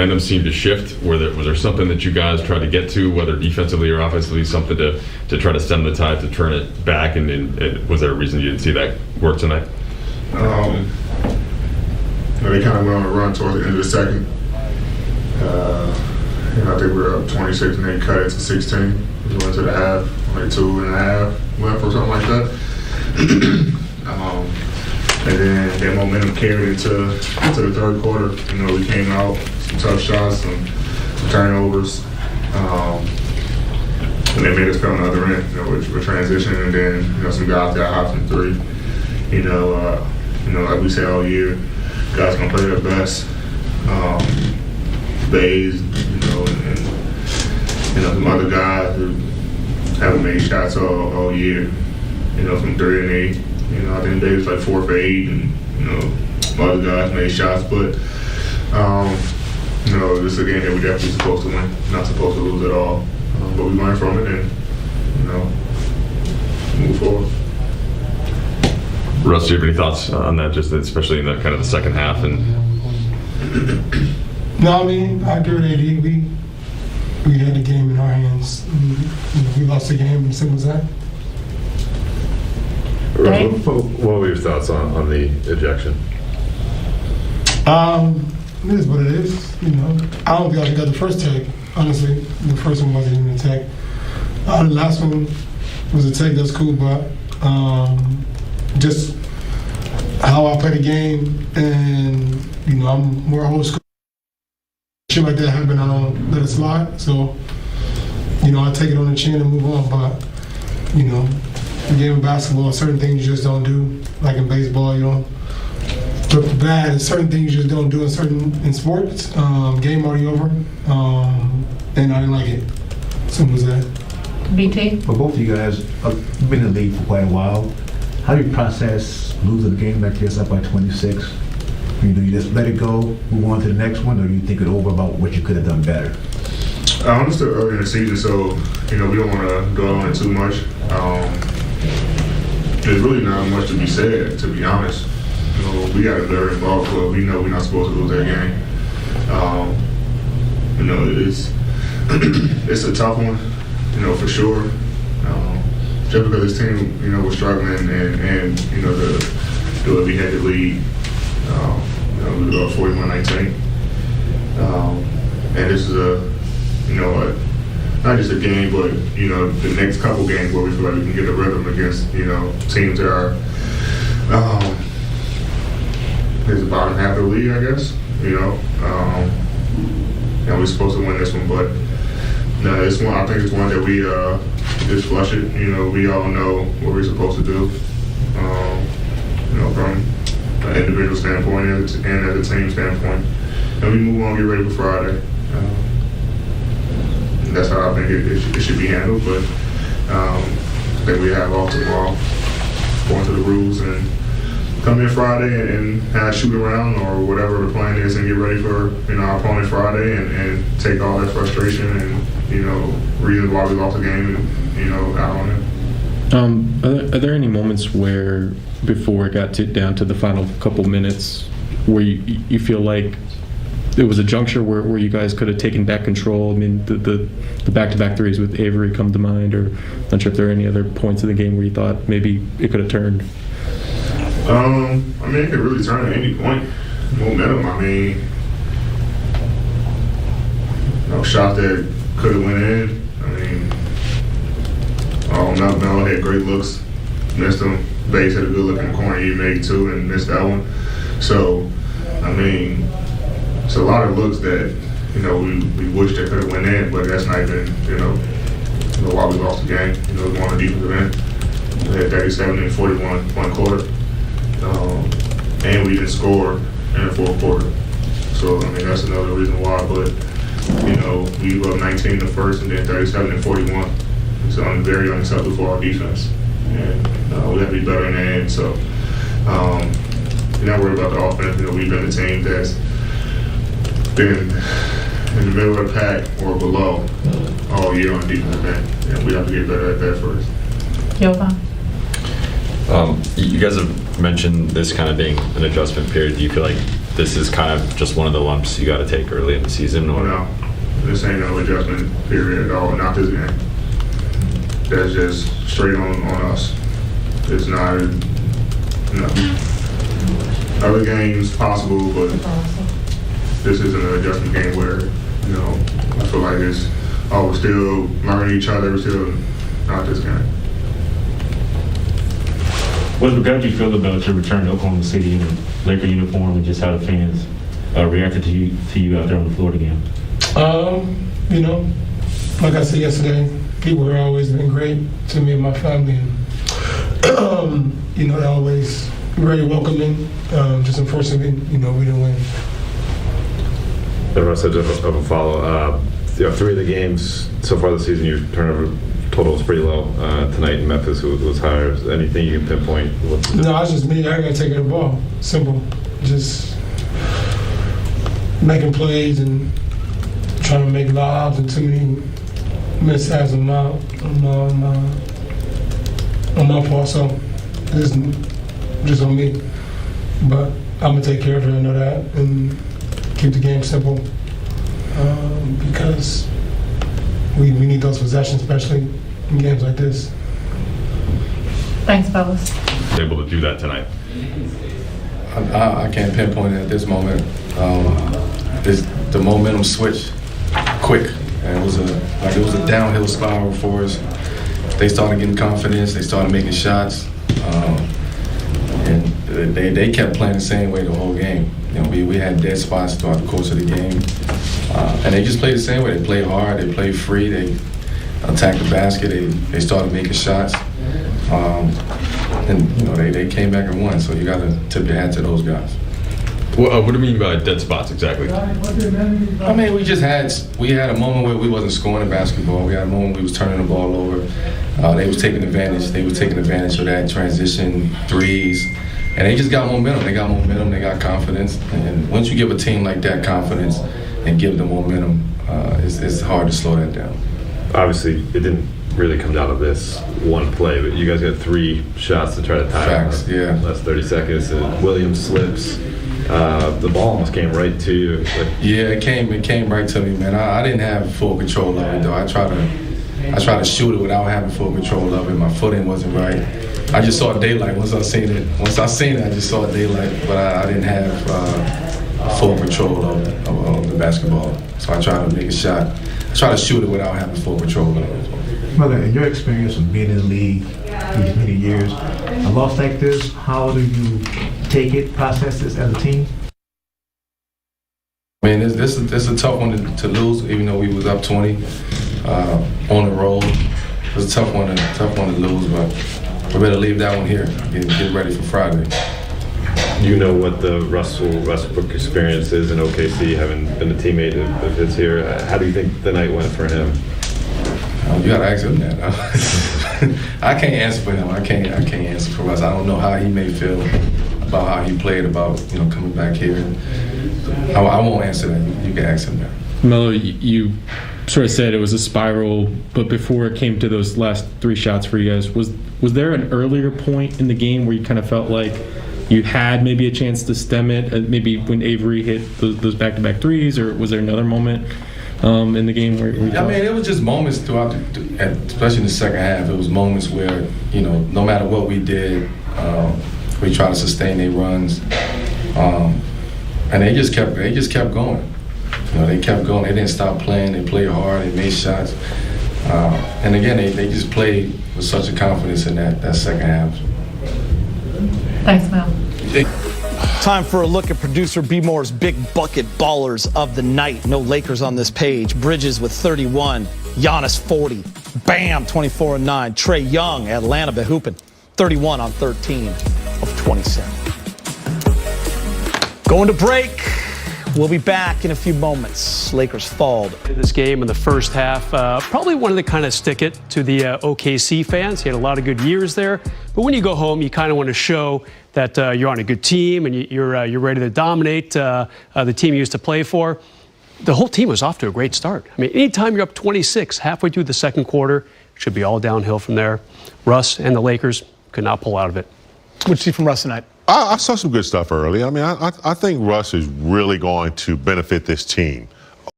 momentum seemed to shift? Was there something that you guys tried to get to, whether defensively or offensively, something to try to stem the tide, to turn it back? And was there a reason you didn't see that work tonight? They kind of went on a run towards the end of the second. I think we were up 26 and they cut it to 16. We went to the half, like 2.5 left or something like that. And then that momentum carried into the third quarter. We came out, some tough shots, some turnovers. And they made us play on the other end, with transition, and then, some guys got hot from three. Like we say all year, guys gonna play their best. Bays, and some other guys who haven't made shots all year, from 3 and 8. I think Bays like 4 for 8, and other guys made shots, but this is a game that we're definitely supposed to win, not supposed to lose at all. But we learn from it and move forward. Russ, do you have any thoughts on that, just especially in the kind of the second half? And No, I mean, I agree with AD. We had the game in our hands. We lost the game, and simple as that. What were your thoughts on the ejection? It is what it is. I don't think I got the first tag. Honestly, the first one wasn't even a tag. The last one was a tag. That's cool, but just how I play the game, and I'm more old school. Shit like that happen, I don't let it slide. So, I take it on the chin and move on. But, the game of basketball, certain things you just don't do. Like in baseball, you don't flip the bat. And certain things you just don't do in sports. Game already over, and I didn't like it. Simple as that. BT? For both of you guys, you've been in the league for quite a while. How do you process losing a game like this up by 26? Do you just let it go, move on to the next one, or do you think it over about what you could have done better? I'm still early in the season, so we don't want to dwell on it too much. There's really not much to be said, to be honest. We got a very involved club. We know we're not supposed to lose that game. It's a tough one, for sure. Just because this team, was struggling and the way we had the lead. We were up 41-19. And this is not just a game, but, the next couple games where we feel like we can get a rhythm against, teams that are, is the bottom half of the league, I guess, and we're supposed to win this one, but no, it's one. I think it's one that we just flush it. We all know what we're supposed to do. From an individual standpoint and as a team standpoint, and we move on, get ready for Friday. And that's how I think it should be handled. But I think we have off tomorrow, going to the rules, and come in Friday and have shoot around or whatever the plan is, and get ready for our opponent Friday, and take all that frustration and reason why we lost the game and out on it. Are there any moments where, before it got down to the final couple minutes, where you feel like it was a juncture where you guys could have taken back control? I mean, the back-to-back threes with Avery come to mind, or not sure if there are any other points in the game where you thought maybe it could have turned. It could really turn at any point. Momentum. Shot that could have went in. Melo had great looks, missed them. Bates had a good look in the corner, he made 2 and missed that one. So, it's a lot of looks that, we wish they could have went in, but that's not even, why we lost the game. We won the defensive end. We had 37 and 41 one quarter. And we didn't score in the fourth quarter. So, that's another reason why. But, we were up 19 in the first and then 37 and 41. So I'm very unacceptable for our defense. And we have to be better in the end. So, you're not worried about the offense. We've been a team that's been in the middle of the pack or below all year on the defensive end. And we have to get better at that first. Jovan? You guys have mentioned this kind of being an adjustment period. Do you feel like this is kind of just one of the lumps you got to take early in the season? Or No, this ain't no adjustment period at all. Not this game. That's just straight on us. It's not. No. Other games possible, but this isn't an adjustment game where, you know, I feel like it's, we're still learning each other. We're still not this game. Westbrook, how did you feel about your return to Oklahoma City in a Laker uniform and just how the fans reacted to you out there on the floor again? You know, like I said yesterday, people have always been great to me and my family, and you know, they're always very welcoming. Just unfortunately, you know, we didn't win. The rest of a follow. You know, 3 of the games so far this season, your turnover total was pretty low. Tonight in Memphis was higher. Is there anything you can pinpoint? No, it's just me. I gotta take care of the ball. Simple. Just making plays and trying to make lobs and too many mishaps on my part. So this is just on me. But I'm gonna take care of it. I know that, and keep the game simple because we need those possessions, especially in games like this. Thanks, fellas. Able to do that tonight. I can't pinpoint it at this moment. The momentum switched quick, and it was a downhill spiral for us. They started getting confidence. They started making shots, and they kept playing the same way the whole game. You know, we had dead spots throughout the course of the game, and they just played the same way. They played hard. They played free. They attacked the basket. They started making shots. And you know, they came back and won, so you got to tip your hat to those guys. What do you mean by dead spots exactly? I mean, we had a moment where we wasn't scoring the basketball. We had a moment we was turning the ball over. They was taking advantage. They were taking advantage of that transition threes, and they just got momentum. They got momentum. They got confidence. And once you give a team like that confidence and give them momentum, it's hard to slow that down. Obviously, it didn't really come down to this one play, but you guys got 3 shots to try to tie Facts, it. yeah. Last 30 seconds, and Williams slips. The ball almost came right to you. Yeah, it came right to me, man. I didn't have full control of it though. I tried to shoot it without having full control of it. My footing wasn't right. I just saw daylight. Once I seen it, I just saw daylight, but I didn't have full control of the basketball. So I tried to make a shot. I tried to shoot it without having full control of it. Mother, in your experience of being in the league these many years, a loss like this, how do you take it, process this as a team? I mean, this is a tough one to lose, even though we was up 20 on the road. It was a tough one to lose, but we better leave that one here. Get ready for Friday. You know what the Russell Westbrook experience is in OKC, having been a teammate of his here. How do you think the night went for him? You gotta ask him that. I can't answer for him. I can't answer for us. I don't know how he may feel about how he played, about coming back here. I won't answer that. You can ask him that. Melo, you sort of said it was a spiral, but before it came to those last 3 shots for you guys, was there an earlier point in the game where you kind of felt like you had maybe a chance to stem it? Maybe when Avery hit those back-to-back threes, or was there another moment in the game where you I mean, it was just moments throughout, especially in the second half. It was moments where, no matter what we did, we tried to sustain their runs, and they just kept going. They kept going. They didn't stop playing. They played hard. They made shots, and again, they just played with such a confidence in that second half. Thanks, Mel. Time for a look at producer B. Moore's big bucket ballers of the night. No Lakers on this page. Bridges with 31. Giannis 40. Bam, 24 and 9. Trae Young, Atlanta been hooping. 31 on 13 of 27. Going to break. We'll be back in a few moments. Lakers fall. This game in the first half, probably wanted to kind of stick it to the OKC fans. He had a lot of good years there, but when you go home, you kind of want to show that you're on a good team and you're ready to dominate the team you used to play for. The whole team was off to a great start. I mean, anytime you're up 26 halfway through the second quarter, it should be all downhill from there. Russ and the Lakers could not pull out of it. What'd you see from Russ tonight? I saw some good stuff early. I mean, I think Russ is really going to benefit this team.